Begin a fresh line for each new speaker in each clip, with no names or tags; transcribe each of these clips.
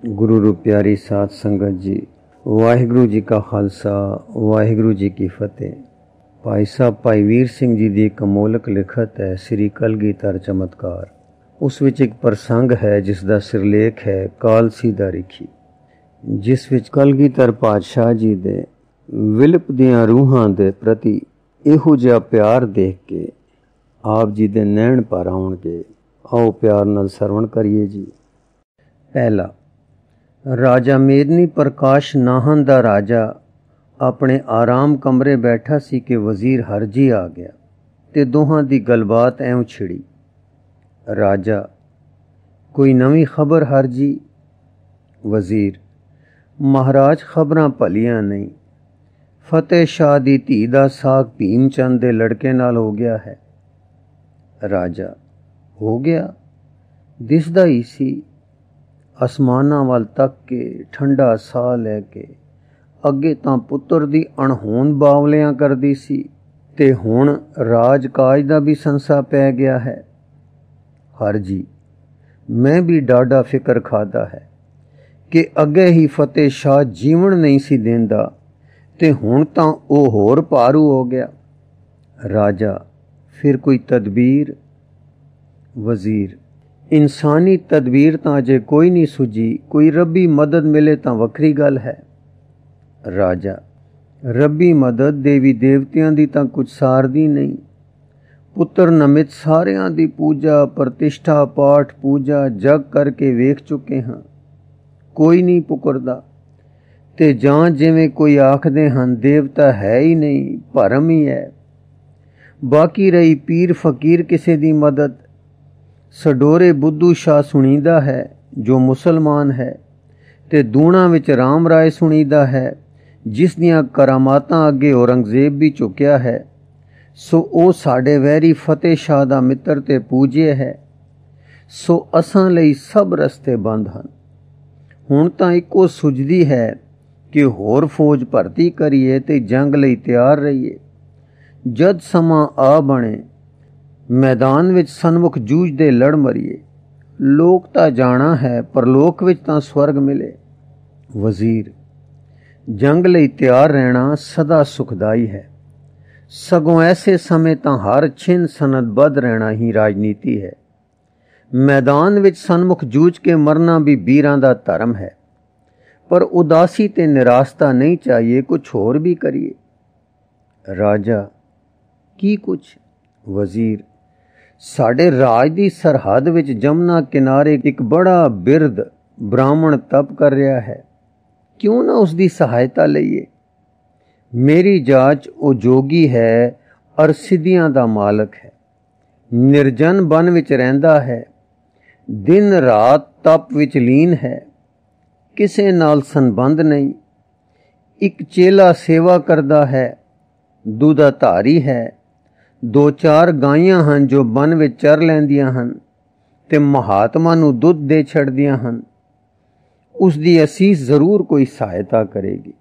गुरु रू प्यारी साध संगत जी, वाहिगुरु जी का खालसा वाहिगुरु जी की फतेह। भाई साहब भाई वीर सिंह जी की एक अमोलक लिखत है श्री कलगीधर चमत्कार। उस विच एक प्रसंग है जिसका सिरलेख है कालसी दा रिखी, जिस विच कलगीधर पातशाह जी दे विलप दियां रूहां दे प्रति इहो जिहा प्यार देख के आप जी दे नैण भर आउणगे। आओ प्यार नाल सरवण करिए जी। पहला, राजा मेदनी प्रकाश नाहन दा राजा अपने आराम कमरे बैठा सी कि वजीर हरजी आ गया ते दोहां दी गलबात ऐं छिड़ी। राजा, कोई नवी खबर हरजी? वजीर, महाराज खबरां भलियां नहीं। फतेह शाह दी धी दा साक भीम चंद दे लड़के नाल हो गया है। राजा, हो गया? दिसदा ही सी। आसमानां वल तक के ठंडा साह लैके अगे तां पुत्र दी अणहोंद बावलियां करदी सी ते हुण राज काज दा भी संसा पै गया है। हर जी, मैं भी डाडा फिकर खादा है कि अगे ही फतेह शाह जीवन नहीं सी देंदा ते हुण तां ओ होर भारू हो गया। राजा, फिर कोई तदबीर? वजीर, इंसानी तदबीर तां अजे कोई नहीं सुझी, कोई रब्बी मदद मिले तां वखरी गल है। राजा, रब्बी मदद देवी देवतियां दी तां कुछ सारदी नहीं। पुत्र नमित सारियां दी पूजा प्रतिष्ठा पाठ पूजा जग करके वेख चुके हां, कोई नहीं पुकरदा ते जां जिवें कोई आखदे हन देवता है ही नहीं, भरम ही है। बाकी रही पीर फकीर किसे दी मदद, सडोरे बुद्धू शाह सुनीदा है जो मुसलमान है ते दूणा विच राम राय सुनीदा है जिस दियां करामातां अगे औरंगजेब भी चुकिया है। सो ओ साडे वैरी फतेह शाह दा मित्र ते पूज्य है। सो असां लई सब रस्ते बंद हन। हुण तां इक्को सुझदी है कि होर फौज भर्ती करिए ते जंग लई तैयार रहिए। जद समा आ बने मैदान विच सन्मुख जूझदे लड़ मरिए। लोक तां जाना है परलोक विच तां स्वर्ग मिले। वजीर, जंग लई तैयार रहना सदा सुखदाई है, सगों ऐसे समय तां हर छिन सनदबद्ध रहना ही राजनीति है। मैदान विच सन्मुख जूझ के मरना भी वीरां दा धर्म है, पर उदासी ते निराशता नहीं चाहिए, कुछ होर भी करिए। राजा, की कुछ? वजीर, साडे राज दी सरहद विच जमुना किनारे एक बड़ा बिरद ब्राह्मण तप कर रहा है, क्यों ना उसकी सहायता लईए। मेरी जाच ओ जोगी है और सिद्धियां दा मालक है, निर्जन बन विच रहिंदा है, दिन रात तप विच लीन है, किसे नाल संबंध नहीं। एक चेला सेवा करदा है, दूधा धारी है, दो चार गाइयां हन जो बन विच चर लैंदियां हन ते महात्मा नूं दुध दे छड़दियां हन। उसदी असीस जरूर कोई सहायता करेगी।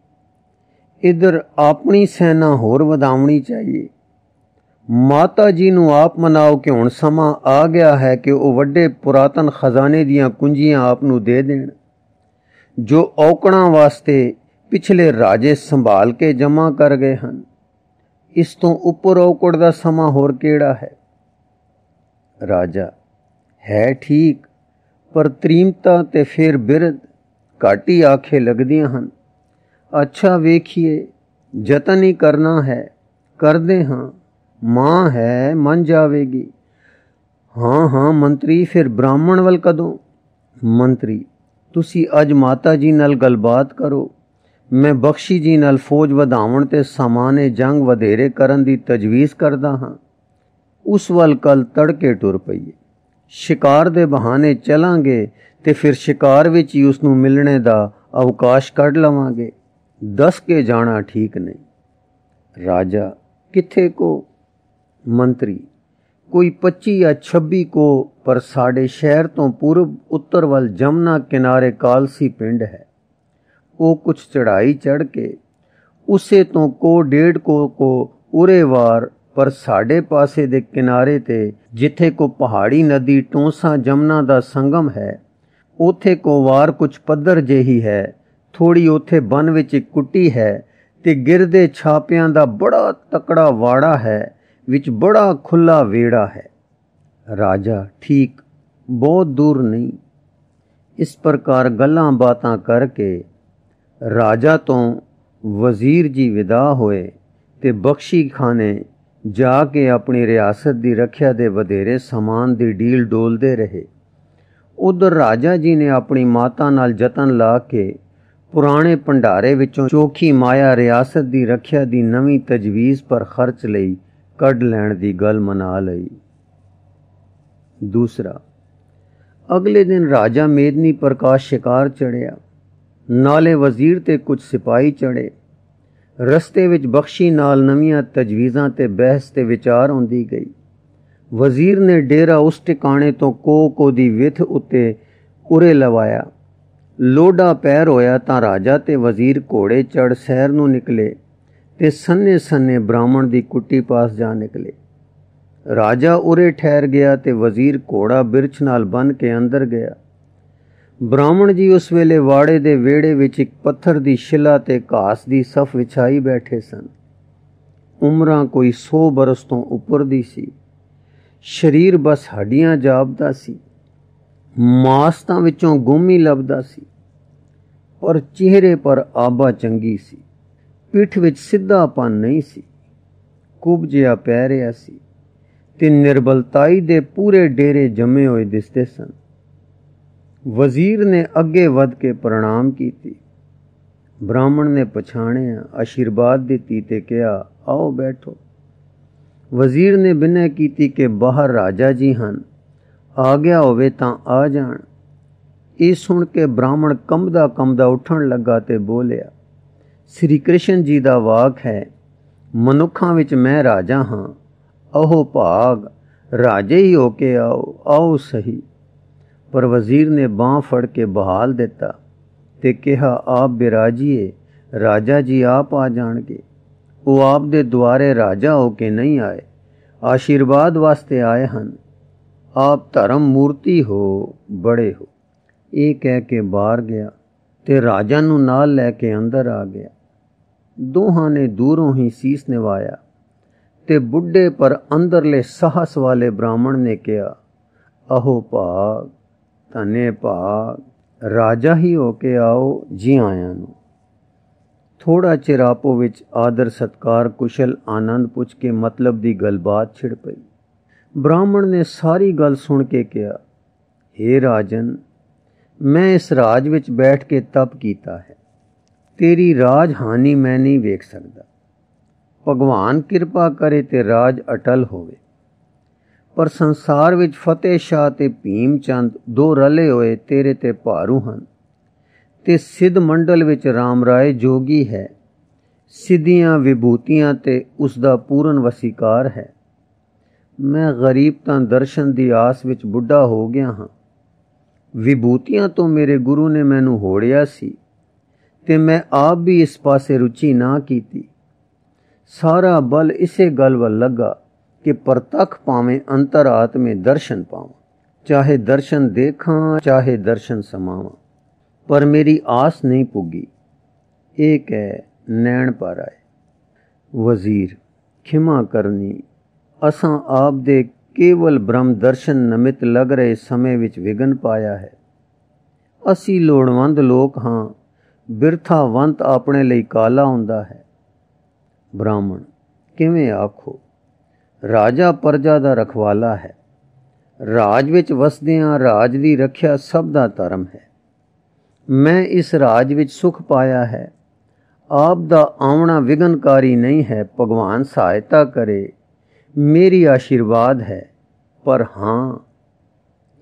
इधर अपनी सेना होर वधावनी चाहिए। माता जी नूं आप मनाओ कि हुण समा आ गया है कि वो वड्डे पुरातन खजाने दियां कुंजियां आप नूं दे देण, जो औकड़ां वास्ते पिछले राजे संभाल के जमा कर गए हन। इस तो उपर औकड़ दा समा होर केड़ा है। राजा, है ठीक, पर त्रीमता ते फिर बिरद घट ही आखे लगदियां हन। अच्छा वेखिए, जतन ही करना है, करदे हां, मां है मन जावेगी। हाँ हाँ मंत्री, फिर ब्राह्मण वल कदों? मंत्री, तुसी अज माता जी नाल गलबात करो, मैं बख्शी जी नाल फौज वधावण ते सामाने जंग वधेरे करन दी तजवीज़ करदा हां। उस वल कल तड़के टुर पईए। शिकार दे बहाने चलांगे ते फिर शिकार विच ही उसनूं मिलने दा अवकाश कढ लवांगे। दस के जाना ठीक नहीं। राजा, किथे को? मंत्री, कोई 25 या 26 को, पर साडे शहर तो पूरब उत्तर वल जमुना किनारे कालसी पिंड है। वो कुछ चढ़ाई चढ़ के उसे तो को 1.5 को उरे वार, पर साडे पासे दे किनारे ते जिथे को पहाड़ी नदी टोंसा जमुना दा संगम है, ਉਥੇ ਕੋਵਾਰ ਕੁਛ ਪੱਧਰ ਜਿਹੀ ਹੈ, ਥੋੜੀ ਉਥੇ ਬਨ ਵਿੱਚ ਇੱਕ ਕੁੱਟੀ ਹੈ ਤੇ ਗਿਰਦੇ ਛਾਪਿਆਂ ਦਾ ਬੜਾ ਤਕੜਾ ਵਾੜਾ ਹੈ, ਵਿੱਚ ਬੜਾ ਖੁੱਲਾ ਵੇੜਾ ਹੈ। ਰਾਜਾ ਠੀਕ, ਬਹੁਤ ਦੂਰ ਨਹੀਂ। ਇਸ ਪ੍ਰਕਾਰ ਗੱਲਾਂ ਬਾਤਾਂ ਕਰਕੇ ਰਾਜਾ ਤੋਂ ਵਜ਼ੀਰ ਜੀ ਵਿਦਾ ਹੋਏ ਤੇ ਬਖਸ਼ੀ ਖਾਨੇ ਜਾ ਕੇ ਆਪਣੀ ਰਿਆਸਤ ਦੀ ਰੱਖਿਆ ਦੇ ਵਧੇਰੇ ਸਮਾਨ ਦੀ ਡੀਲ ਡੋਲਦੇ ਰਹੇ। ਉਧਰ ਰਾਜਾ ਜੀ ਨੇ ਆਪਣੀ ਮਾਤਾ ਨਾਲ ਯਤਨ ਲਾ ਕੇ ਪੁਰਾਣੇ ਭੰਡਾਰੇ ਵਿੱਚੋਂ ਚੋਖੀ ਮਾਇਆ ਰਿਆਸਤ ਦੀ ਰੱਖਿਆ ਦੀ ਨਵੀਂ ਤਜਵੀਜ਼ ਪਰ ਖਰਚ ਲਈ ਕੱਢ ਲੈਣ ਦੀ ਗੱਲ ਮਨਾ ਲਈ। ਦੂਸਰਾ, ਅਗਲੇ ਦਿਨ ਰਾਜਾ ਮੇਦਨੀ ਪ੍ਰਕਾਸ਼ ਸ਼ਿਕਾਰ ਚੜ੍ਹਿਆ, ਨਾਲੇ ਵਜ਼ੀਰ ਤੇ ਕੁਝ ਸਿਪਾਹੀ ਚੜ੍ਹੇ। ਰਸਤੇ ਵਿੱਚ ਬਖਸ਼ੀ ਨਾਲ ਨਵੀਆਂ ਤਜਵੀਜ਼ਾਂ ਤੇ ਬਹਿਸ ਤੇ ਵਿਚਾਰ ਹੁੰਦੀ ਗਈ। ਵਜ਼ੀਰ ਨੇ ਡੇਰਾ ਉਸ ਟਿਕਾਣੇ ਤੋਂ ਕੋ ਦੀ ਵਿੱਥ ਉੱਤੇ ਉਰੇ ਲਵਾਇਆ। ਲੋਡਾ ਪੈਰ ਹੋਇਆ ਤਾਂ ਰਾਜਾ ਤੇ ਵਜ਼ੀਰ ਘੋੜੇ ਚੜ੍ਹ ਸੈਰ ਨੂੰ ਨਿਕਲੇ ਤੇ ਸੰਨੇ ਸੰਨੇ ਬ੍ਰਾਹਮਣ ਦੀ ਕੁੱਟੀ ਪਾਸ ਜਾ ਨਿਕਲੇ। ਰਾਜਾ ਉਰੇ ਠਹਿਰ ਗਿਆ ਤੇ ਵਜ਼ੀਰ ਘੋੜਾ ਬਿਰਛ ਨਾਲ ਬੰਨ੍ਹ ਕੇ ਅੰਦਰ ਗਿਆ। ਬ੍ਰਾਹਮਣ ਜੀ ਉਸ ਵੇਲੇ ਵਾੜੇ ਦੇ ਵਿਹੜੇ ਵਿੱਚ ਇੱਕ ਪੱਥਰ ਦੀ ਸ਼ਿਲਾ ਤੇ ਘਾਸ ਦੀ ਸਫ ਵਿਛਾਈ ਬੈਠੇ ਸਨ। ਉਮਰਾਂ ਕੋਈ 100 ਬਰਸ ਤੋਂ ਉੱਪਰ ਦੀ ਸੀ। ਸਰੀਰ ਬਸ ਹੱਡੀਆਂ ਜਾਪਦਾ ਸੀ, ਮਾਸ ਤਾਂ ਵਿੱਚੋਂ ਗੁੰਮ ਹੀ ਲੱਭਦਾ ਸੀ, ਪਰ ਚਿਹਰੇ ਪਰ ਆਬਾ ਚੰਗੀ ਸੀ। ਪਿੱਠ ਵਿੱਚ ਸਿੱਧਾਪਨ ਨਹੀਂ ਸੀ, ਕੁਬ ਜਿਹਾ ਪੈ ਰਿਹਾ ਸੀ ਤੇ ਨਿਰਬਲਤਾਈ ਦੇ ਪੂਰੇ ਡੇਰੇ ਜੰਮੇ ਹੋਏ ਦਿਸਦੇ ਸਨ। ਵਜ਼ੀਰ ਨੇ ਅੱਗੇ ਵੱਧ ਕੇ ਪ੍ਰਣਾਮ ਕੀਤੀ। ਬ੍ਰਾਹਮਣ ਨੇ ਪਛਾਣਿਆ, ਆਸ਼ੀਰਵਾਦ ਦਿੱਤੀ ਤੇ ਕਿਹਾ, ਆਓ ਬੈਠੋ। ਵਜ਼ੀਰ ਨੇ ਬਿਨੈ ਕੀਤੀ ਕਿ ਬਾਹਰ ਰਾਜਾ ਜੀ ਹਨ, ਆ ਗਿਆ ਹੋਵੇ ਤਾਂ ਆ ਜਾਣ। ਇਹ ਸੁਣ ਕੇ ਬ੍ਰਾਹਮਣ ਕੰਬਦਾ ਕੰਬਦਾ ਉੱਠਣ ਲੱਗਾ ਤੇ ਬੋਲਿਆ, ਸ੍ਰੀ ਕ੍ਰਿਸ਼ਨ ਜੀ ਦਾ ਵਾਕ ਹੈ, ਮਨੁੱਖਾਂ ਵਿੱਚ ਮੈਂ ਰਾਜਾ ਹਾਂ, ਆਹੋ ਭਾਗ, ਰਾਜੇ ਹੀ ਹੋ ਕੇ ਆਓ, ਆਓ ਸਹੀ। ਪਰ ਵਜ਼ੀਰ ਨੇ ਬਾਂਹ ਫੜ ਕੇ ਬਹਾਲ ਦਿੱਤਾ ਤੇ ਕਿਹਾ, ਆਪ ਬਿਰਾਜੀਏ, ਰਾਜਾ ਜੀ ਆਪ ਆ ਜਾਣਗੇ। ਉਹ ਆਪ ਦੇ ਦੁਆਰੇ ਰਾਜਾ ਹੋ ਕੇ ਨਹੀਂ ਆਏ, ਆਸ਼ੀਰਵਾਦ ਵਾਸਤੇ ਆਏ ਹਨ। ਆਪ ਧਰਮ ਮੂਰਤੀ ਹੋ, ਬੜੇ ਹੋ। ਇਹ ਕਹਿ ਕੇ ਬਾਹਰ ਗਿਆ ਤੇ ਰਾਜਾ ਨੂੰ ਨਾਲ ਲੈ ਕੇ ਅੰਦਰ ਆ ਗਿਆ। ਦੋਹਾਂ ਨੇ ਦੂਰੋਂ ਹੀ ਸੀਸ ਨਿਵਾਇਆ ਤੇ ਬੁੱਢੇ ਪਰ ਅੰਦਰਲੇ ਸਾਹਸ ਵਾਲੇ ਬ੍ਰਾਹਮਣ ਨੇ ਕਿਹਾ, ਆਹੋ ਭਾਗ, ਧੰਨੇ ਭਾਗ, ਰਾਜਾ ਹੀ ਹੋ ਕੇ ਆਓ, ਜੀ ਆਇਆਂ ਨੂੰ। ਥੋੜਾ ਚਿਰ ਆਪੋ ਵਿੱਚ ਆਦਰ ਸਤਕਾਰ ਕੁਸ਼ਲ ਆਨੰਦ ਪੁੱਛ ਕੇ ਮਤਲਬ ਦੀ ਗੱਲਬਾਤ ਛਿੜ ਪਈ। ਬ੍ਰਾਹਮਣ ਨੇ ਸਾਰੀ ਗੱਲ ਸੁਣ ਕੇ ਕਿਹਾ, ਹੇ ਰਾਜਨ, ਮੈਂ ਇਸ ਰਾਜ ਵਿੱਚ ਬੈਠ ਕੇ ਤਪ ਕੀਤਾ ਹੈ, ਤੇਰੀ ਰਾਜ ਹਾਨੀ ਮੈਂ ਨਹੀਂ ਵੇਖ ਸਕਦਾ। ਭਗਵਾਨ ਕਿਰਪਾ ਕਰੇ ਤੇ ਰਾਜ ਅਟਲ ਹੋਵੇ। ਪਰ ਸੰਸਾਰ ਵਿੱਚ ਫਤਿਹ ਸ਼ਾਹ ਤੇ ਭੀਮ ਚੰਦ ਦੋ ਰਲੇ ਹੋਏ ਤੇਰੇ ਤੇ ਭਾਰੂ ਹਨ ਤੇ ਸਿੱਧ ਮੰਡਲ ਵਿੱਚ ਰਾਮ ਰਾਏ ਜੋਗੀ ਹੈ। ਸਿੱਧੀਆਂ ਵਿਭੂਤੀਆਂ ਤੇ ਉਸ ਦਾ ਪੂਰਨ ਵਸੀਕਾਰ ਹੈ। ਮੈਂ ਗਰੀਬ ਤਾਂ ਦਰਸ਼ਨ ਦੀ ਆਸ ਵਿੱਚ ਬੁੱਢਾ ਹੋ ਗਿਆ ਹਾਂ। ਵਿਭੂਤੀਆਂ ਤੋਂ ਮੇਰੇ ਗੁਰੂ ਨੇ ਮੈਨੂੰ ਹੋੜਿਆ ਸੀ ਤੇ ਮੈਂ ਆਪ ਵੀ ਇਸ ਪਾਸੇ ਰੁਚੀ ਨਾ ਕੀਤੀ। ਸਾਰਾ ਬਲ ਇਸੇ ਗੱਲ ਵੱਲ ਲੱਗਾ ਕਿ ਪ੍ਰਤੱਖ ਭਾਵੇਂ ਅੰਤਰਾਤਮੇ ਦਰਸ਼ਨ ਪਾਵਾਂ, ਚਾਹੇ ਦਰਸ਼ਨ ਦੇਖਾਂ ਚਾਹੇ ਦਰਸ਼ਨ ਸਮਾਵਾਂ, ਪਰ ਮੇਰੀ ਆਸ ਨਹੀਂ ਪੁੱਗੀ। ਇਹ ਕਹਿ ਨੈਣ ਭਰ ਆਏ। ਵਜ਼ੀਰ, ਖਿਮਾ ਕਰਨੀ, ਅਸਾਂ ਆਪ ਦੇ ਕੇਵਲ ਬ੍ਰਹਮ ਦਰਸ਼ਨ ਨਿਮਿਤ ਲੱਗ ਰਹੇ ਸਮੇਂ ਵਿੱਚ ਵਿਘਨ ਪਾਇਆ ਹੈ। ਅਸੀਂ ਲੋੜਵੰਦ ਲੋਕ ਹਾਂ, ਬਿਰਥਾਵੰਤ ਆਪਣੇ ਲਈ ਕਾਲਾ ਹੁੰਦਾ ਹੈ। ਬ੍ਰਾਹਮਣ, ਕਿਵੇਂ ਆਖੋ? ਰਾਜਾ ਪ੍ਰਜਾ ਦਾ ਰਖਵਾਲਾ ਹੈ। ਰਾਜ ਵਿੱਚ ਵਸਦਿਆਂ ਰਾਜ ਦੀ ਰੱਖਿਆ ਸਭ ਦਾ ਧਰਮ ਹੈ। ਮੈਂ ਇਸ ਰਾਜ ਵਿੱਚ ਸੁਖ ਪਾਇਆ ਹੈ। ਆਪ ਦਾ ਆਉਣਾ ਵਿਘਨਕਾਰੀ ਨਹੀਂ ਹੈ। ਭਗਵਾਨ ਸਹਾਇਤਾ ਕਰੇ, ਮੇਰੀ ਆਸ਼ੀਰਵਾਦ ਹੈ। ਪਰ ਹਾਂ,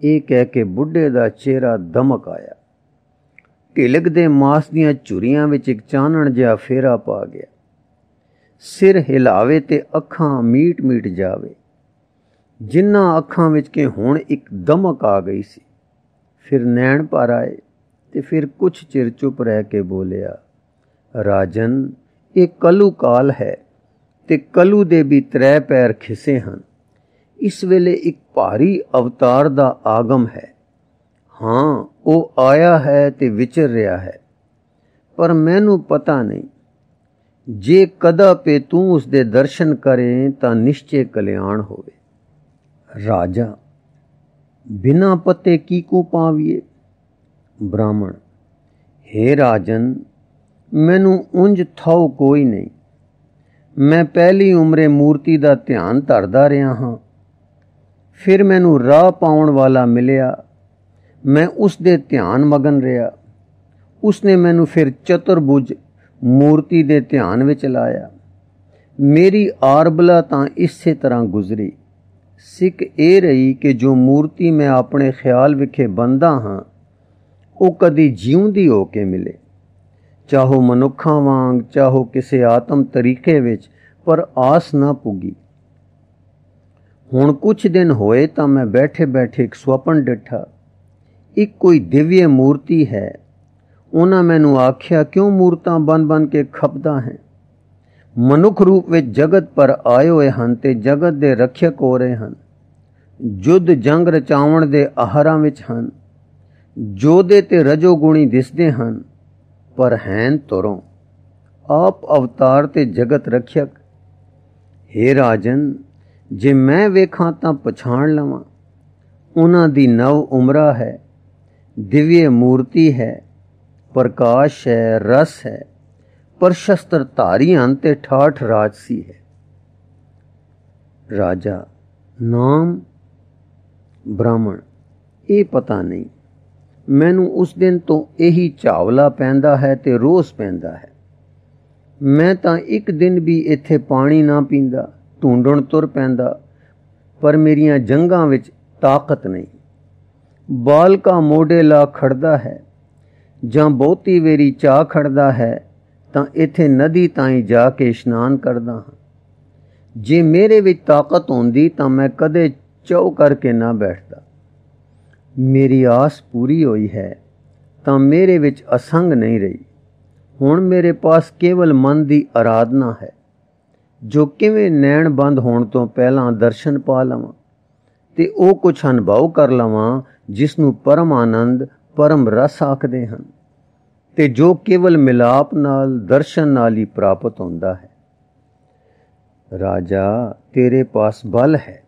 ਇਹ ਕਹਿ ਕੇ ਬੁੱਢੇ ਦਾ ਚਿਹਰਾ ਦਮਕ ਆਇਆ। ਢਿਲਕ ਦੇ ਮਾਸ ਦੀਆਂ ਝੁਰੀਆਂ ਵਿੱਚ ਇੱਕ ਚਾਨਣ ਜਿਹਾ ਫੇਰਾ ਪਾ ਗਿਆ। ਸਿਰ ਹਿਲਾਵੇ ਤੇ ਅੱਖਾਂ ਮੀਟ ਮੀਟ ਜਾਵੇ। ਜਿਨ੍ਹਾਂ ਅੱਖਾਂ ਵਿੱਚ ਕਿ ਹੁਣ ਇੱਕ ਦਮਕ ਆ ਗਈ ਸੀ। ਫਿਰ ਨੈਣ ਭਰ ਆਏ ਤੇ ਫਿਰ ਕੁਛ ਚਿਰ ਚੁੱਪ ਰਹਿ ਕੇ ਬੋਲਿਆ, ਰਾਜਨ, ਇਹ ਕਲੂ ਕਾਲ ਹੈ ਤੇ ਕਲੂ ਦੇ ਵੀ 3 ਪੈਰ ਖਿਸੇ ਹਨ। ਇਸ ਵੇਲੇ ਇੱਕ ਭਾਰੀ ਅਵਤਾਰ ਦਾ ਆਗਮ ਹੈ। हाँ, ਉਹ ਆਇਆ ਹੈ ਤੇ ਵਿਚਰ ਰਿਹਾ ਹੈ, ਪਰ ਮੈਨੂੰ ਪਤਾ ਨਹੀਂ। ਜੇ ਕਦਾਪੇ ਤੂੰ ਉਸਦੇ ਦਰਸ਼ਨ ਕਰੇ ਤਾਂ ਨਿਸ਼ਚੇ ਕਲਿਆਣ ਹੋਵੇ। ਰਾਜਾ, ਬਿਨਾਂ ਪਤੇ ਕੀਕੂ ਪਾਵੀਏ। ਬ੍ਰਾਹਮਣ, हे ਰਾਜਨ, ਮੈਨੂੰ ਉਂਝ ਥਾਉ ਕੋਈ ਨਹੀਂ। ਮੈਂ ਪਹਿਲੀ ਉਮਰੇ ਮੂਰਤੀ ਦਾ ਧਿਆਨ ਧਰਦਾ ਰਿਹਾ ਹਾਂ। ਫਿਰ ਮੈਨੂੰ ਰਾਹ ਪਾਉਣ ਵਾਲਾ ਮਿਲਿਆ। ਮੈਂ ਉਸ ਦੇ ਧਿਆਨ ਮਗਨ ਰਿਹਾ। ਉਸਨੇ ਮੈਨੂੰ ਫਿਰ ਚਤੁਰਭੁਜ ਮੂਰਤੀ ਦੇ ਧਿਆਨ ਵਿੱਚ ਲਾਇਆ। ਮੇਰੀ ਆਰਬਲਾ ਤਾਂ ਇਸੇ ਤਰ੍ਹਾਂ ਗੁਜ਼ਰੀ। ਸਿੱਖ ਇਹ ਰਹੀ ਕਿ ਜੋ ਮੂਰਤੀ ਮੈਂ ਆਪਣੇ ਖਿਆਲ ਵਿਖੇ ਬੰਦਾ ਹਾਂ, ਉਹ ਕਦੀ ਜਿਉਂਦੀ ਹੋ ਕੇ ਮਿਲੇ, ਚਾਹੋ ਮਨੁੱਖਾਂ ਵਾਂਗ, ਚਾਹੋ ਕਿਸੇ ਆਤਮ ਤਰੀਕੇ ਵਿੱਚ, ਪਰ ਆਸ ਨਾ ਪੁੱਗੀ। ਹੁਣ ਕੁਛ ਦਿਨ ਹੋਏ ਤਾਂ ਮੈਂ ਬੈਠੇ ਬੈਠੇ ਇੱਕ ਸੁਪਨ ਡਿੱਠਾ। ਇੱਕ ਕੋਈ ਦਿਵਯ ਮੂਰਤੀ ਹੈ। ਉਹਨਾਂ ਮੈਨੂੰ ਆਖਿਆ, ਕਿਉਂ ਮੂਰਤਾਂ ਬਨ ਬਨ ਕੇ ਖਪਦਾ ਹੈ? ਮਨੁੱਖ ਰੂਪ ਵਿੱਚ ਜਗਤ ਪਰ ਆਏ ਹੋਏ ਹਨ ਤੇ ਜਗਤ ਦੇ ਰੱਖਿਅਕ ਹੋ ਰਹੇ ਹਨ। ਯੁੱਧ ਜੰਗ ਰਚਾਉਣ ਦੇ ਆਹਾਰਾਂ ਵਿੱਚ ਹਨ। ਜੋਧੇ ਤੇ ਰਜੋਗੁਣੀ ਦਿਸਦੇ ਹਨ, ਪਰ ਹੈਨ ਤੁਰੋਂ ਆਪ ਅਵਤਾਰ ਤੇ ਜਗਤ ਰੱਖਿਅਕ। हे ਰਾਜਨ, ਜੇ ਮੈਂ ਵੇਖਾਂ ਤਾਂ ਪਛਾਣ ਲਵਾਂ। ਉਹਨਾਂ ਦੀ ਨਵ ਉਮਰਾ ਹੈ, ਦਿਵਯ ਮੂਰਤੀ ਹੈ, ਪ੍ਰਕਾਸ਼ ਹੈ, ਰਸ ਹੈ, ਪਰ ਸ਼ਸਤਰ ਧਾਰੀ ਹਨ ਤੇ ਠਾਠ ਰਾਜਸੀ ਹੈ। ਰਾਜਾ, ਨਾਮ? ਬ੍ਰਾਹਮਣ, ਇਹ ਪਤਾ ਨਹੀਂ। ਮੈਨੂੰ ਉਸ ਦਿਨ ਤੋਂ ਇਹੀ ਚਾਵਲਾ ਪੈਂਦਾ ਹੈ ਤੇ ਰੋਸ ਪੈਂਦਾ ਹੈ। ਮੈਂ ਤਾਂ ਇੱਕ ਦਿਨ ਵੀ ਇੱਥੇ ਪਾਣੀ ਨਾ ਪੀਂਦਾ, ਢੂੰਡਣ ਤੁਰ ਪੈਂਦਾ, ਪਰ ਮੇਰੀਆਂ ਜੰਗਾਂ ਵਿੱਚ ਤਾਕਤ ਨਹੀਂ। ਬਾਲਕਾ ਮੋਢੇ ਲਾ ਖੜਦਾ ਹੈ, ਜਾਂ ਬਹੁਤੀ ਵੇਰੀ ਚਾਹ ਖੜਦਾ ਹੈ ਤਾਂ ਇੱਥੇ ਨਦੀ ਤਾਈਂ ਜਾ ਕੇ ਇਸ਼ਨਾਨ ਕਰਦਾ ਹਾਂ। ਜੇ ਮੇਰੇ ਵਿੱਚ ਤਾਕਤ ਹੁੰਦੀ ਤਾਂ ਮੈਂ ਕਦੇ ਚੌ ਕਰਕੇ ਨਾ ਬੈਠਦਾ। ਮੇਰੀ ਆਸ ਪੂਰੀ ਹੋਈ ਹੈ ਤਾਂ ਮੇਰੇ ਵਿੱਚ ਅਸੰਗ ਨਹੀਂ ਰਹੀ। ਹੁਣ ਮੇਰੇ ਪਾਸ ਕੇਵਲ ਮਨ ਦੀ ਆਰਾਧਨਾ ਹੈ, ਜੋ ਕਿਵੇਂ ਨੈਣ ਬੰਦ ਹੋਣ ਤੋਂ ਪਹਿਲਾਂ ਦਰਸ਼ਨ ਪਾ ਲਵਾਂ ਤੇ ਉਹ ਕੁਛ ਅਨੁਭਵ ਕਰ ਲਵਾਂ ਜਿਸ ਨੂੰ ਪਰਮ ਆਨੰਦ, ਪਰਮ ਰਸ ਆਖਦੇ ਹਨ, ਤੇ ਜੋ ਕੇਵਲ ਮਿਲਾਪ ਨਾਲ, ਦਰਸ਼ਨ ਨਾਲ ਹੀ ਪ੍ਰਾਪਤ ਹੁੰਦਾ ਹੈ। ਰਾਜਾ, ਤੇਰੇ ਪਾਸ ਬਲ ਹੈ,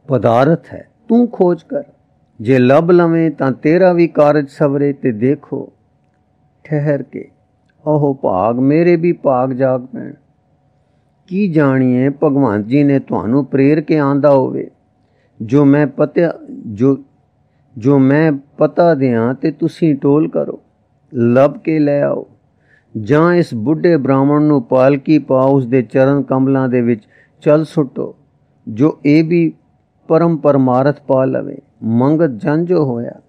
ਪਦਾਰਥ ਹੈ, ਤੂੰ ਖੋਜ ਕਰ। ਜੇ ਲੱਭ ਲਵੇਂ ਤਾਂ ਤੇਰਾ ਵੀ ਕਾਰਜ ਸਵਰੇ। ਤੇ ਦੇਖੋ, ਠਹਿਰ ਕੇ ਉਹ ਭਾਗ ਮੇਰੇ ਵੀ ਭਾਗ ਜਾਗ ਪੈਣ। ਕੀ ਜਾਣੀਏ, ਭਗਵੰਤ ਜੀ ਨੇ ਤੁਹਾਨੂੰ ਪ੍ਰੇਰ ਕੇ ਆਂਦਾ ਹੋਵੇ। ਜੋ ਮੈਂ ਪਤਾ ਦਿਆਂ ਤੇ ਤੁਸੀਂ ਟੋਲ ਕਰੋ, ਲੱਭ ਕੇ ਲੈ ਆਓ। ਜਾਂ ਇਸ ਬੁੱਢੇ ਬ੍ਰਾਹਮਣ ਨੂੰ ਪਾਲਕੀ ਪਾ ਉਸ ਦੇ ਚਰਨ ਕਮਲਾਂ ਦੇ ਵਿੱਚ ਚੱਲ ਸੁੱਟੋ, ਜੋ ਇਹ ਵੀ ਪਰਮ ਪਰਮਾਰਥ ਪਾ ਲਵੇ। ਮੰਗਤ ਜੰਜੋ ਹੋਇਆ।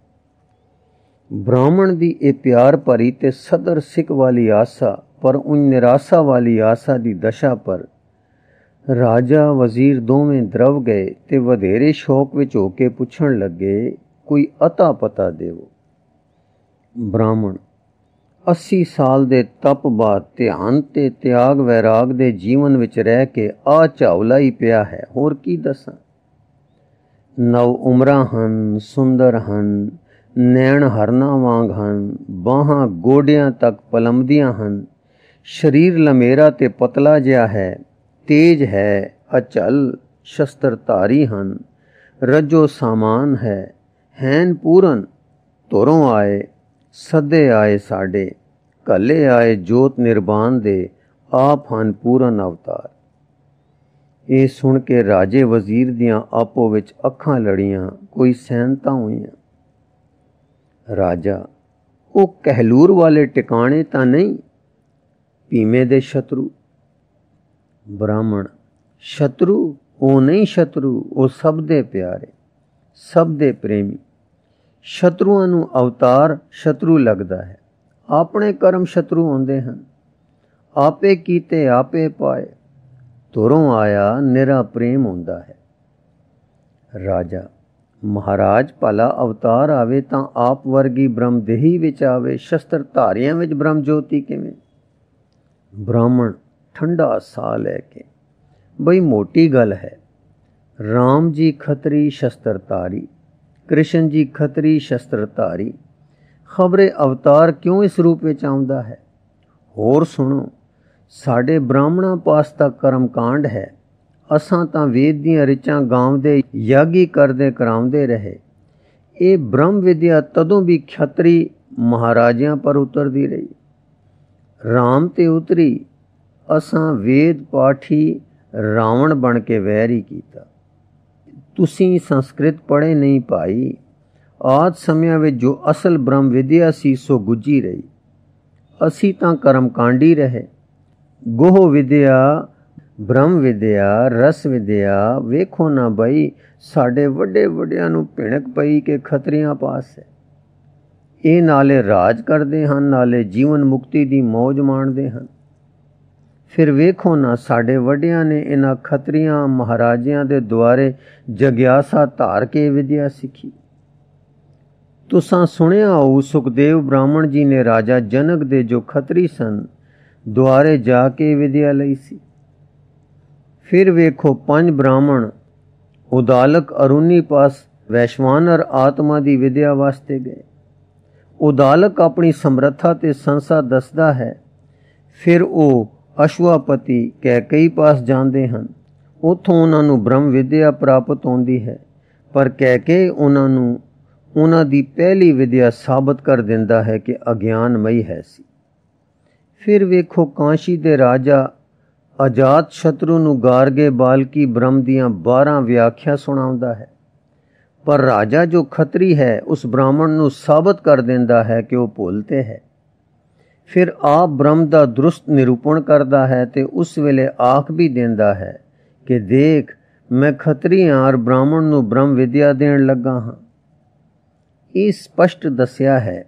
ਬ੍ਰਾਹਮਣ ਦੀ ਇਹ ਪਿਆਰ ਭਰੀ ਤੇ ਸਦਰ ਸਿੱਖ ਵਾਲੀ ਆਸਾ, ਪਰ ਉਨ ਨਿਰਾਸ਼ਾ ਵਾਲੀ ਆਸਾ ਦੀ ਦਸ਼ਾ ਪਰ ਰਾਜਾ ਵਜ਼ੀਰ ਦੋਵੇਂ ਦਰਵ ਗਏ ਤੇ ਵਧੇਰੇ ਸ਼ੌਕ ਵਿੱਚ ਹੋ ਕੇ ਪੁੱਛਣ ਲੱਗੇ, ਕੋਈ ਅਤਾ ਪਤਾ ਦੇਵੋ। ਬ੍ਰਾਹਮਣ, 80 ਸਾਲ ਦੇ ਤਪ ਬਾਅਦ ਧਿਆਨ ਤੇ ਤਿਆਗ ਵੈਰਾਗ ਦੇ ਜੀਵਨ ਵਿੱਚ ਰਹਿ ਕੇ ਆ ਝਾਵਲਾ ਹੀ ਪਿਆ ਹੈ, ਹੋਰ ਕੀ ਦੱਸਾਂ। ਨਵ ਉਮਰਾਂ ਹਨ, ਸੁੰਦਰ ਹਨ, ਨੈਣ ਹਰਨਾਂ ਵਾਂਗ ਹਨ, ਬਾਹਾਂ ਗੋਡਿਆਂ ਤੱਕ ਪਲਮਦੀਆਂ ਹਨ। ਸਰੀਰ ਲੰਮੇਰਾ ਤੇ ਪਤਲਾ ਜਿਹਾ ਹੈ, ਤੇਜ ਹੈ, ਅਚਲ, ਸ਼ਸਤਰ ਧਾਰੀ ਹਨ, ਰਜੋ ਸਾਮਾਨ ਹੈ, ਹੈਨ ਪੂਰਨ। ਧੁਰੋਂ ਆਏ, ਸੱਦੇ ਆਏ ਸਾਡੇ, ਘੱਲੇ ਆਏ ਜੋਤ ਨਿਰਬਾਨ ਦੇ, ਆਪ ਹਨ ਪੂਰਨ ਅਵਤਾਰ। ਇਹ ਸੁਣ ਕੇ ਰਾਜੇ ਵਜ਼ੀਰ ਦੀਆਂ ਆਪੋ ਵਿੱਚ ਅੱਖਾਂ ਲੜੀਆਂ, ਕੋਈ ਸਹਿਨਤਾ ਹੋਈਆਂ। ਰਾਜਾ, ਉਹ ਕਹਿਲੂਰ ਵਾਲੇ ਟਿਕਾਣੇ ਤਾਂ ਨਹੀਂ, ਭੀਮੇ ਦੇ ਸ਼ਤਰੂ? ਬ੍ਰਾਹਮਣ, ਸ਼ਤਰੂ? ਉਹ ਨਹੀਂ ਸ਼ਤਰੂ, ਉਹ ਸਭ ਦੇ ਪਿਆਰੇ, ਸਭ ਦੇ ਪ੍ਰੇਮੀ। ਸ਼ਤਰੂਆਂ ਨੂੰ ਅਵਤਾਰ ਸ਼ਤਰੂ ਲੱਗਦਾ ਹੈ। ਆਪਣੇ ਕਰਮ ਸ਼ਤਰੂ ਹੁੰਦੇ ਹਨ। ਆਪੇ ਕੀਤੇ ਆਪੇ ਪਾਏ। ਧੁਰੋਂ ਆਇਆ ਨਿਰਾ ਪ੍ਰੇਮ ਹੁੰਦਾ ਹੈ। ਰਾਜਾ, ਮਹਾਰਾਜ, ਭਲਾ ਅਵਤਾਰ ਆਵੇ ਤਾਂ ਆਪ ਵਰਗੀ ਬ੍ਰਹਮਦੇਹੀ ਵਿੱਚ ਆਵੇ, ਸ਼ਸਤਰ ਧਾਰੀਆਂ ਵਿੱਚ ਬ੍ਰਹਮ ਜੋਤੀ ਕਿਵੇਂ? ਬ੍ਰਾਹਮਣ ਠੰਡਾ ਸਾਹ ਲੈ ਕੇ, ਬਈ ਮੋਟੀ ਗੱਲ ਹੈ। ਰਾਮ ਜੀ ਖੱਤਰੀ ਸ਼ਸਤਰ ਧਾਰੀ, कृष्ण जी खतरी शस्त्रधारी खबरे अवतार क्यों इस रूप में आउंदा है। होर सुनो, साडे ब्राह्मणा पास तां कर्म कांड है। असां तां वेद दीआं रिचां गावदे यागी करदे कराउंदे रहे। ये ब्रह्म विद्या तदों भी खतरी महाराजियां पर उतरदी रही। राम ते उतरी, असां वेद पाठी रावण बन के वैर ही कीता। तुसीं संस्कृत पढ़े नहीं पाई। आद समयां विच जो असल ब्रह्म विद्या सी सो गुजी रही। असी तां कर्म कांडी रहे। गोह विद्या, ब्रह्म विद्या, रस विद्या वेखो ना बई साडे वड्डे वड्डियां नूं भिणक पई कि खतरियां पास है। ये नाले राज करदे हन, नाले जीवन मुक्ति दी मौज माणदे हन। फिर वेखो ना साडे वड्डियां ने इन्हां खतरियां महाराजियां दे द्वारे जग्यासा धार के विद्या सीखी। तुसां सुनिया हो सुखदेव ब्राह्मण जी ने राजा जनक दे जो खतरी सन द्वारे जाके विद्या लई सी। फिर वेखो पंज ब्राह्मण उदालक अरुणी पास वैश्वानर आत्मा दी विद्या वास्ते गए। उदालक अपनी समर्था ते संसा दसदा है। फिर वो अश्वापति कैकई पास जाते हैं। उत्थों उन्होंने ब्रह्म विद्या प्राप्त होती है, पर कैके उन्होंने दी पहली विद्या साबित कर दिंदा है कि अज्ञानमयी है सी। फिर वेखो काशी दे राजा अजात शत्रु नूं गारगे बालकी ब्रह्म दियां 12 व्याख्या सुणाउंदा है, पर राजा जो खतरी है उस ब्राह्मण नूं साबित कर दिंदा है कि वह भुलते है। फिर आप ब्रह्म दा दुरुस्त निरूपण करदा है ते उस वेले आख भी दिंदा है कि देख मैं खतरी हां और ब्राह्मण नूं ब्रह्म विद्या देण लगा हां। इस स्पष्ट दस्या है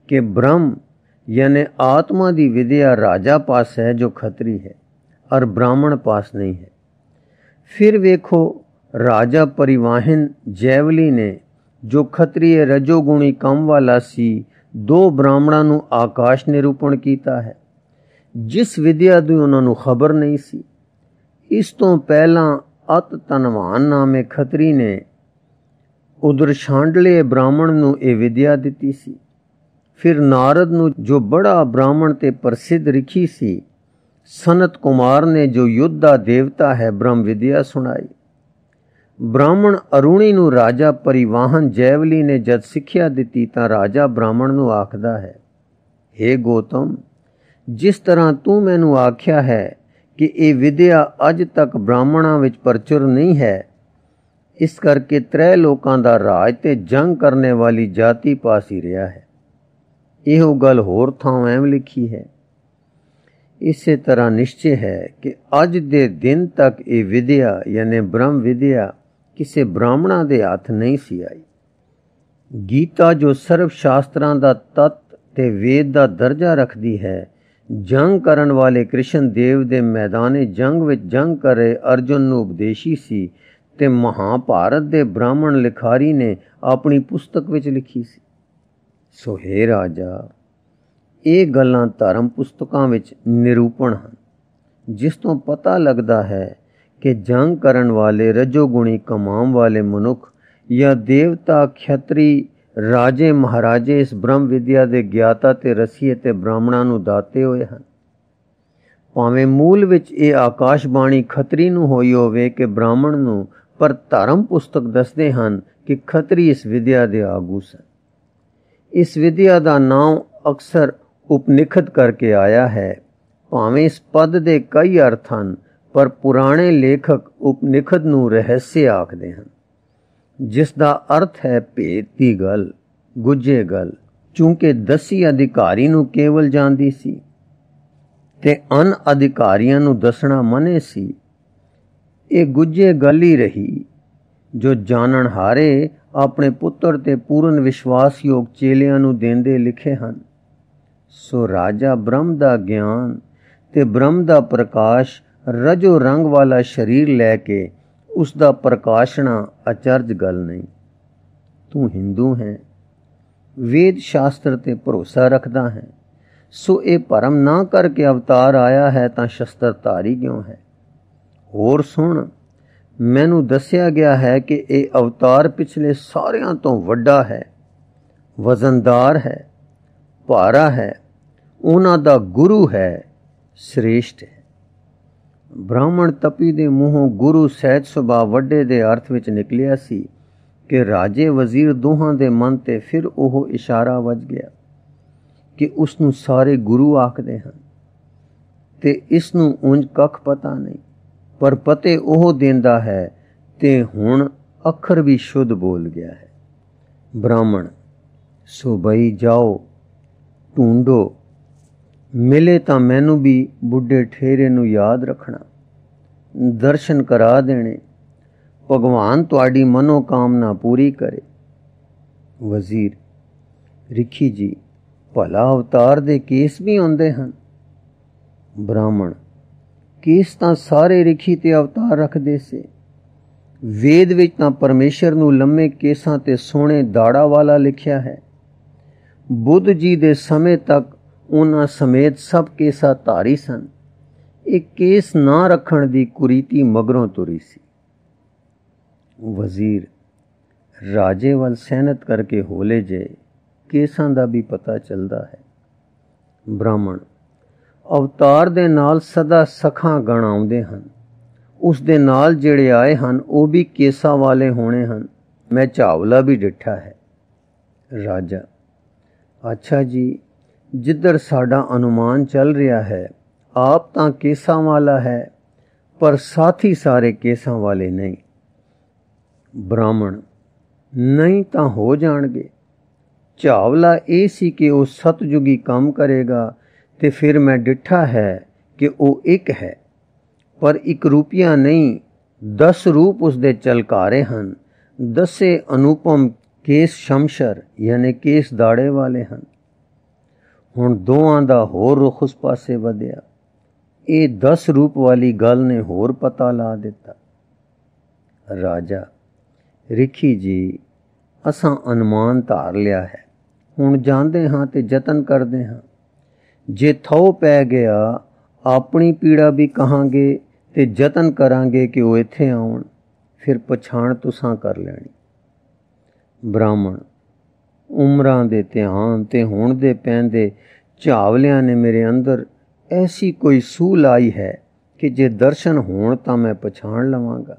कि ब्रह्म यानी आत्मा दी विद्या राजा पास है जो खतरी है और ब्राह्मण पास नहीं है। फिर वेखो राजा परिवाहन जैवली ने जो खत्रिय रजोगुणी कम वाला सी 2 ब्राह्मणों नूं आकाश निरूपण कीता है, जिस विद्या दी उन्हां नूं खबर नहीं सी। इस तो पहला अत धनवान नामे खतरी ने उधर छांडले ब्राह्मण नूं ये विद्या दिती सी। फिर नारद नूं जो बड़ा ब्राह्मण ते प्रसिद्ध ऋषि सी सनत कुमार ने जो युद्धा देवता है ब्रह्म विद्या सुनाई। ब्राह्मण अरुणी नूं राजा परिवाहन जैवली ने जद सिक्ख्या दिती तां राजा ब्राह्मण नूं आखदा है, हे गौतम, जिस तरह तू मैनू आख्या है कि ये विद्या अज तक ब्राह्मणां विच प्रचुर नहीं है, इस करके 3 लोकां दा राज ते जंग करने वाली जाति पास ही रहा है। इहो गल होर थां एवं लिखी है। इसे तरह निश्चय है कि अज दे दिन तक ये विद्या यानी ब्रह्म विद्या किसी ब्राह्मणा दे हाथ नहीं सी आई। गीता जो सर्व शास्त्रां दा तत्त ते वेद दा दर्जा रखदी है, जंग करन वाले कृष्ण देव दे मैदाने जंग विच जंग करे अर्जुन नूं उपदेशी सी ते महाभारत दे ब्राह्मण लिखारी ने अपनी पुस्तक विच लिखी सी। सो हे राजा, ये गल्लां धर्म पुस्तकां विच निरूपण हन, जिस तो पता लगदा है कि जंग करन वाले रजोगुणी कमाम वाले मनुख या देवता खत्री राजे महाराजे इस ब्रह्म विद्या दे ज्ञाता ते रसीए ते ब्राह्मणां नूं दाते होए हन। भावें मूल विच ये आकाशबाणी खत्री नूं होई होवे कि ब्राह्मण नूं, पर धर्म पुस्तक दसदे हन कि खत्री इस विद्या दे आगू सन। इस विद्या दा नाम अक्सर उपनिषद करके आया है। भावें इस पद दे कई अर्थ हन, पर पुराने लेखक उपनिषद नूं रहस्य आखदे हन, जिस दा अर्थ है भेद दी गल, गुजे गल। चूंकि 10 अधिकारी नूं केवल जानदी सी ते अन अधिकारियां नूं दसना मने सी, ये गुजे गल ही रही जो जानन हारे अपने पुत्र ते पूर्ण विश्वासयोग चेलियां नूं देंदे लिखे हन। सो राजा ब्रह्म दा ज्ञान ते ब्रह्म दा प्रकाश रजो रंग वाला शरीर लैके उसका प्रकाशना अचरज गल नहीं। तू हिंदू है, वेद शास्त्र ते भरोसा रखदा है, सो ये भरम ना करके अवतार आया है तां शस्त्रधारी क्यों है। होर सुन, मैनू दसिया गया है कि ये अवतार पिछले सारियां तो वड्डा है, वजनदार है, भारा है, उन्हां दा गुरु है, श्रेष्ठ है। ब्राह्मण तपी दे मूहों गुरु सहज सुभा वड्डे दे अर्थ विच निकलिया सी कि राजे वजीर दोहां दे मन ते फिर ओह इशारा वज गया कि उसनू सारे गुरु आखदे हन ते इसनू उंज कख पता नहीं, पर पते ओह देंदा है ते हुण अखर भी शुद्ध बोल गया है। ब्राह्मण सो बई जाओ ढूंढो, मिले तां मैनू भी बुढ़े ठेरे नू याद रखना, दर्शन करा देने, भगवान तुहाडी मनोकामना पूरी करे। वजीर रिखी जी भला अवतार दे केस भी आउंदे हन? ब्राह्मण केस तां सारे रिखी ते अवतार रखदे से। वेद विच तां परमेश्वर नू लम्मे केसां ते सोहणे दाड़ा वाला लिखिया है। बुद्ध जी दे समय तक उन्हां समेत सब केसा धारी सन। एक केस ना रखण दी कुरीति मगरों तुरी सी। वजीर राजे वल सैनत करके होले जे केसां दा भी पता चलदा है। ब्राह्मण अवतार दे नाल सदा सखां गण आउंदे हन, उस दे नाल जेड़े आए हन वो भी केसा वाले होने हन। मैं चावला भी डिठा है। राजा अच्छा जी, जिधर साडा अनुमान चल रहा है आप तां केसां वाला है, पर साथी सारे केसां वाले नहीं। ब्राह्मण नहीं तां हो जाणगे। चावला ये सी कि वो सतयुगी काम करेगा ते फिर मैं डिठा है कि वो एक है, पर एक रूपिया नहीं 10 रूप उसदे चलकारे हन। 10 अनुपम केस शमशर यानी केस दाड़े वाले हन। हुण दोआं दा होर रुख उस पासे वधिया। ये 10 रूप वाली गल ने होर पता ला दिता। राजा रिखी जी असां अनुमान धार लिया है, हुण जांदे हां ते जतन करदे हां। जे थो पै गया अपनी पीड़ा भी कहांगे ते जतन करांगे कि वो इत्थे आउण, फिर पछाण तुसां कर लैणी। ब्राह्मण उमरां दे ध्यान ते हुण दे पैंदे चावलियां ने मेरे अंदर ऐसी कोई सूह लाई है कि जे दर्शन होण तां मैं पछाण लवांगा।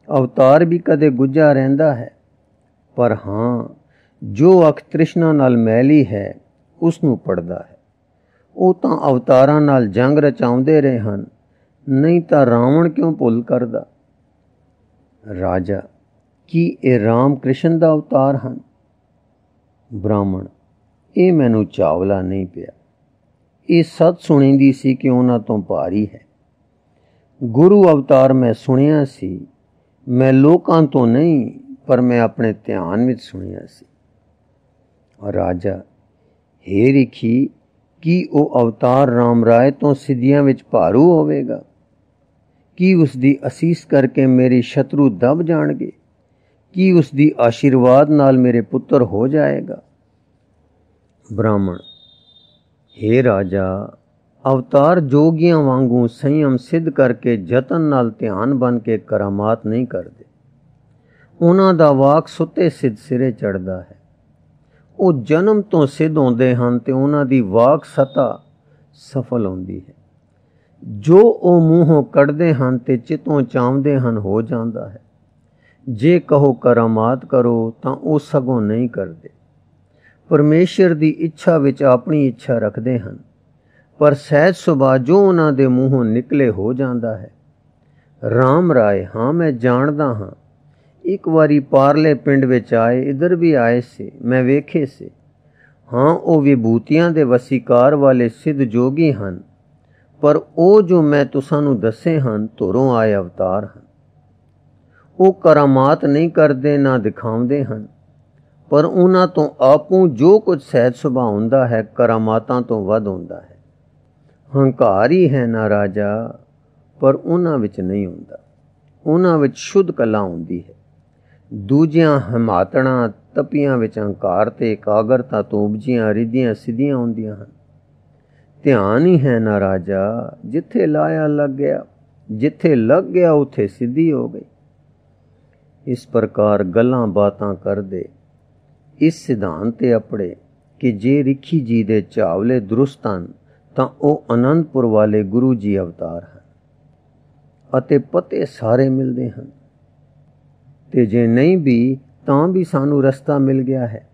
अवतार भी कदे गुज्जा रहिंदा है, पर हां जो अख तृष्णा नाल मैली है उसनू पड़दा है। ਉਹ ਤਾਂ ਅਵਤਾਰਾਂ ਨਾਲ ਜੰਗ ਰਚਾਉਂਦੇ ਰਹੇ ਹਨ, ਨਹੀਂ ਤਾਂ ਰਾਵਣ ਕਿਉਂ ਭੁੱਲ ਕਰਦਾ। ਰਾਜਾ ਕੀ ਇਹ ਰਾਮ ਕ੍ਰਿਸ਼ਨ ਦਾ ਅਵਤਾਰ ਹਨ? ਬ੍ਰਾਹਮਣ ਇਹ ਮੈਨੂੰ ਚਾਵਲਾ ਨਹੀਂ ਪਿਆ। ਇਹ ਸੱਚ ਸੁਣੀਂਦੀ ਸੀ ਕਿ ਉਹਨਾਂ ਤੋਂ ਭਾਰੀ ਹੈ। ਗੁਰੂ ਅਵਤਾਰ ਮੈਂ ਸੁਣਿਆ ਸੀ, ਮੈਂ ਲੋਕਾਂ ਤੋਂ ਨਹੀਂ ਪਰ ਮੈਂ ਆਪਣੇ ਧਿਆਨ ਵਿੱਚ ਸੁਣਿਆ ਸੀ। ਰਾਜਾ ਹੇ ਰਿਖੀ ਕੀ ਉਹ ਅਵਤਾਰ ਰਾਮ ਰਾਏ ਤੋਂ ਸਿੱਧੀਆਂ ਵਿੱਚ ਭਾਰੂ ਹੋਵੇਗਾ? ਕੀ ਉਸ ਦੀ ਅਸੀਸ ਕਰਕੇ ਮੇਰੇ ਸ਼ਤਰੂ ਦਬ ਜਾਣਗੇ? ਕੀ ਉਸ ਦੀ ਆਸ਼ੀਰਵਾਦ ਨਾਲ ਮੇਰੇ ਪੁੱਤਰ ਹੋ ਜਾਏਗਾ? ਬ੍ਰਾਹਮਣ हे ਰਾਜਾ ਅਵਤਾਰ ਜੋਗੀਆਂ ਵਾਂਗੂ ਸੰਯਮ ਸਿੱਧ ਕਰਕੇ ਜਤਨ ਨਾਲ ਧਿਆਨ ਬਣ ਕੇ ਕਰਾਮਾਤ ਨਹੀਂ ਕਰਦੇ। ਉਹਨਾਂ ਦਾ ਵਾਕ ਸੁੱਤੇ ਸਿੱਧ ਸਿਰੇ ਚੜ੍ਹਦਾ ਹੈ। ਉਹ ਜਨਮ ਤੋਂ ਸਿੱਧ ਹੁੰਦੇ ਹਨ ਤੇ ਉਹਨਾਂ ਦੀ ਵਾਕ ਸਤਾ ਸਫਲ ਹੁੰਦੀ ਹੈ। ਜੋ ਉਹ ਮੂੰਹੋਂ ਕੱਢਦੇ ਹਨ ਤੇ ਚਿਤੋਂ ਚਾਹੁੰਦੇ ਹਨ ਹੋ ਜਾਂਦਾ ਹੈ। ਜੇ ਕਹੋ ਕਰਾਮਾਤ ਕਰੋ ਤਾਂ ਉਹ ਸਗੋਂ ਨਹੀਂ ਕਰਦੇ। ਪਰਮੇਸ਼ਰ ਦੀ ਇੱਛਾ ਵਿੱਚ ਆਪਣੀ ਇੱਛਾ ਰੱਖਦੇ ਹਨ, ਪਰ ਸਹਿਜ ਸੁਭਾਅ ਜੋ ਉਹਨਾਂ ਦੇ ਮੂੰਹੋਂ ਨਿਕਲੇ ਹੋ ਜਾਂਦਾ ਹੈ। ਰਾਮ ਰਾਏ ਹਾਂ ਮੈਂ ਜਾਣਦਾ ਹਾਂ। ਇੱਕ ਵਾਰੀ ਪਾਰਲੇ ਪਿੰਡ ਵਿੱਚ ਆਏ, ਇੱਧਰ ਵੀ ਆਏ ਸੀ, ਮੈਂ ਵੇਖੇ ਸੀ। ਹਾਂ ਉਹ ਵਿਭੂਤੀਆਂ ਦੇ ਵਸੀਕਾਰ ਵਾਲੇ ਸਿੱਧ ਜੋਗੀ ਹਨ, ਪਰ ਉਹ ਜੋ ਮੈਂ ਤੁਸਾਂ ਨੂੰ ਦੱਸੇ ਹਨ ਧੁਰੋਂ ਆਏ ਅਵਤਾਰ ਹਨ। ਉਹ ਕਰਾਮਾਤ ਨਹੀਂ ਕਰਦੇ ਨਾ ਦਿਖਾਉਂਦੇ ਹਨ, ਪਰ ਉਹਨਾਂ ਤੋਂ ਆਪੂ ਜੋ ਕੁਝ ਸਹਿਜ ਸੁਭਾਅ ਹੁੰਦਾ ਹੈ ਕਰਾਮਾਤਾਂ ਤੋਂ ਵੱਧ ਹੁੰਦਾ ਹੈ। ਹੰਕਾਰ ਹੀ ਹੈ ਨਾ ਰਾਜਾ, ਪਰ ਉਹਨਾਂ ਵਿੱਚ ਨਹੀਂ ਹੁੰਦਾ। ਉਹਨਾਂ ਵਿੱਚ ਸ਼ੁੱਧ ਕਲਾ ਹੁੰਦੀ ਹੈ। ਦੂਜਿਆਂ ਹਿਮਾਤੜਾਂ ਤਪੀਆਂ ਵਿੱਚ ਹੰਕਾਰ ਤੇ ਇਕਾਗਰਤਾ ਤੋਂ ਉਪਜੀਆਂ ਰਿੱਧੀਆਂ ਸਿੱਧੀਆਂ ਹੁੰਦੀਆਂ ਹਨ। ਧਿਆਨ ਹੀ ਹੈ ਨਾ ਰਾਜਾ, ਜਿੱਥੇ ਲਾਇਆ ਲੱਗ ਗਿਆ। जिथे लग गया उथे सीधी हो गई। इस प्रकार गल्लां बातां कर दे इस सिद्धांत ते अपड़े कि जे रिखी जी दे चावले दुरुस्त हन तां ਉਹ ਅਨੰਦਪੁਰ ਵਾਲੇ ਗੁਰੂ ਜੀ ਅਵਤਾਰ ਹਨ ਅਤੇ ਪਤੇ ਸਾਰੇ ਮਿਲਦੇ ਹਨ, ਤੇ ਜੇ ਨਹੀਂ ਵੀ ਤਾਂ ਵੀ ਸਾਨੂੰ ਰਸਤਾ ਮਿਲ ਗਿਆ ਹੈ।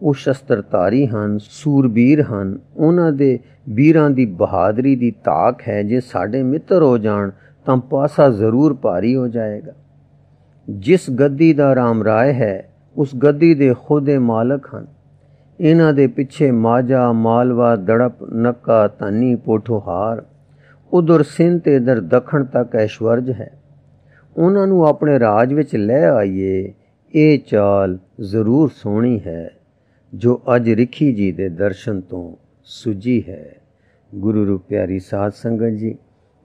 ਉਹ ਸ਼ਸਤਰਧਾਰੀ ਹਨ, ਸੂਰਬੀਰ ਹਨ, ਉਹਨਾਂ ਦੇ ਵੀਰਾਂ ਦੀ ਬਹਾਦਰੀ ਦੀ ਤਾਕ ਹੈ। ਜੇ ਸਾਡੇ ਮਿੱਤਰ ਹੋ ਜਾਣ ਤਾਂ ਪਾਸਾ ਜ਼ਰੂਰ ਭਾਰੀ ਹੋ ਜਾਏਗਾ। ਜਿਸ ਗੱਦੀ ਦਾ ਰਾਮ ਰਾਏ ਹੈ ਉਸ ਗੱਦੀ ਦੇ ਖੁਦ ਮਾਲਕ ਹਨ। ਇਹਨਾਂ ਦੇ ਪਿੱਛੇ ਮਾਝਾ, ਮਾਲਵਾ, ਦੜਪ, ਨੱਕਾ, ਧਾਨੀ, ਪੋਠੋਹਾਰ, ਉਧਰ ਸਿੰਧ ਤੇ ਇਧਰ ਦੱਖਣ ਤੱਕ ਐਸ਼ਵਰਜ ਹੈ। ਉਹਨਾਂ ਨੂੰ ਆਪਣੇ ਰਾਜ ਵਿੱਚ ਲੈ ਆਈਏ। ਇਹ ਚਾਲ ਜ਼ਰੂਰ ਸੋਹਣੀ ਹੈ ਜੋ ਅੱਜ ਰਿਖੀ ਜੀ ਦੇ ਦਰਸ਼ਨ ਤੋਂ ਸੁੱਜੀ ਹੈ। ਗੁਰੂ ਰੂਪ ਪਿਆਰੀ ਸਾਧ ਸੰਗਤ ਜੀ,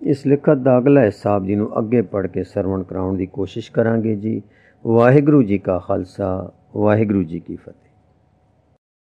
ਇਸ ਲਿਖਤ ਦਾ ਅਗਲਾ ਹਿੱਸਾ ਆਪ ਜੀ ਨੂੰ ਅੱਗੇ ਪੜ੍ਹ ਕੇ ਸਰਵਣ ਕਰਾਉਣ ਦੀ ਕੋਸ਼ਿਸ਼ ਕਰਾਂਗੇ ਜੀ। ਵਾਹਿਗੁਰੂ ਜੀ ਕਾ ਖਾਲਸਾ, ਵਾਹਿਗੁਰੂ ਜੀ ਕੀ ਫਤਿਹ।